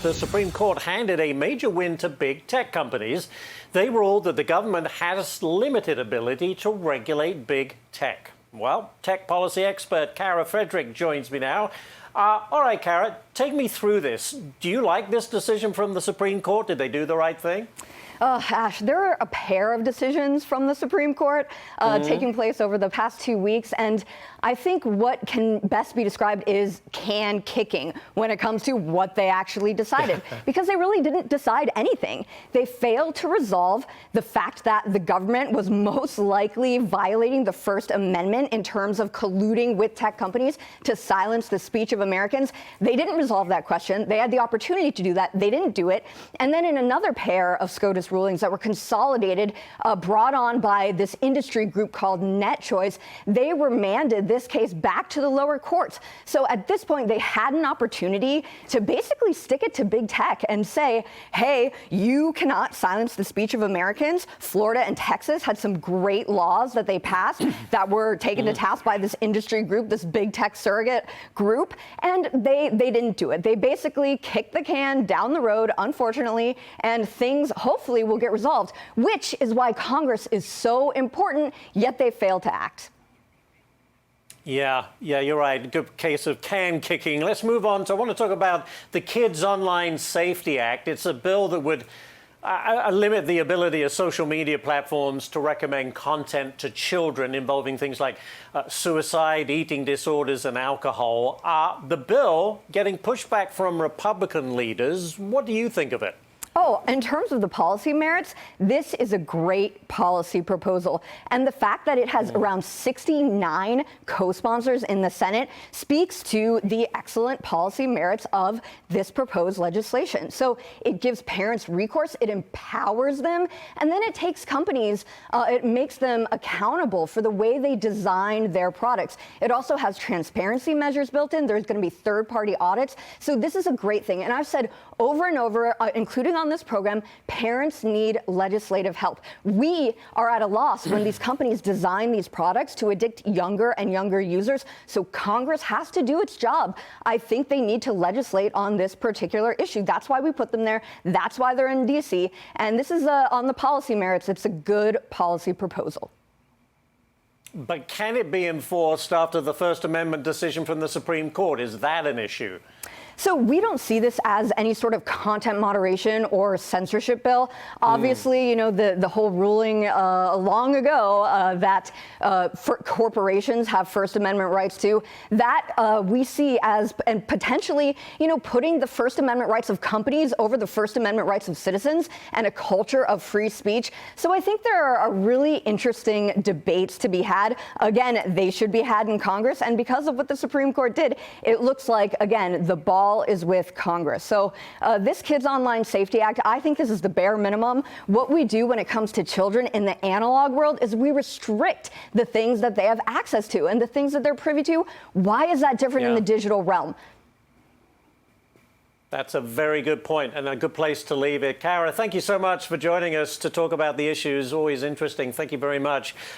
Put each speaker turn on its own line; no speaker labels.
the Supreme Court handed a major win to big tech companies. They ruled that the government has limited ability to regulate big tech. Well, tech policy expert Frederick joins me now. All right, Kara, take me through this. Do you like this decision from the Supreme Court? Did they do the right thing?
Ash, there are a pair of decisions from the Supreme Court taking place over the past 2 weeks, and I think what can best be described is can kicking when it comes to what they actually decided, because they really didn't decide anything. They failed to resolve the fact that the government was most likely violating the First Amendment in terms of colluding with tech companies to silence the speech of Americans. They didn't resolve that question. They had the opportunity to do that. They didn't do it. And then in another pair of SCOTUS rulings that were consolidated, brought on by this industry group called NetChoice, they remanded this case back to the lower courts. So at this point, they had an opportunity to basically stick it to big tech and say, hey, you cannot silence the speech of Americans. Florida and Texas had some great laws that they passed that were taken to task by this industry group, this big tech surrogate group, and they didn't do it. They basically kicked the can down the road, unfortunately, and things hopefully will get resolved, which is why Congress is so important, yet they fail to act.
Yeah, you're right. Good case of can kicking. Let's move on. So I want to talk about the Kids Online Safety Act. It's a bill that would limit the ability of social media platforms to recommend content to children involving things like suicide, eating disorders, and alcohol. The bill getting pushback from Republican leaders. What do you think of it?
Oh, in terms of the policy merits, this is a great policy proposal. And the fact that it has around 69 co-sponsors in the Senate speaks to the excellent policy merits of this proposed legislation. So it gives parents recourse, it empowers them, and then it takes companies, it makes them accountable for the way they design their products. It also has transparency measures built in. There's going to be third-party audits. So this is a great thing. And I've said over and over, including on this program, parents need legislative help. We are at a loss when these companies design these products to addict younger and younger users. So Congress has to do its job. I think they need to legislate on this particular issue. That's why we put them there. That's why they're in D.C. And this is on the policy merits. It's a good policy proposal.
But can it be enforced after the First Amendment decision from the Supreme Court? Is that an issue?
So we don't see this as any sort of content moderation or censorship bill. Obviously, you know, the whole ruling long ago that corporations have First Amendment rights too, that we see as, and potentially, you know, putting the First Amendment rights of companies over the First Amendment rights of citizens and a culture of free speech. So I think there are really interesting debates to be had. Again, they should be had in Congress. And because of what the Supreme Court did, it looks like, again, the ball is with Congress. So this Kids Online Safety Act, I think this is the bare minimum. What we do when it comes to children in the analog world is we restrict the things that they have access to and the things that they're privy to. Why is that different in the digital realm?
That's a very good point and a good place to leave it. Kara, thank you so much for joining us to talk about the issues. Always interesting. Thank you very much.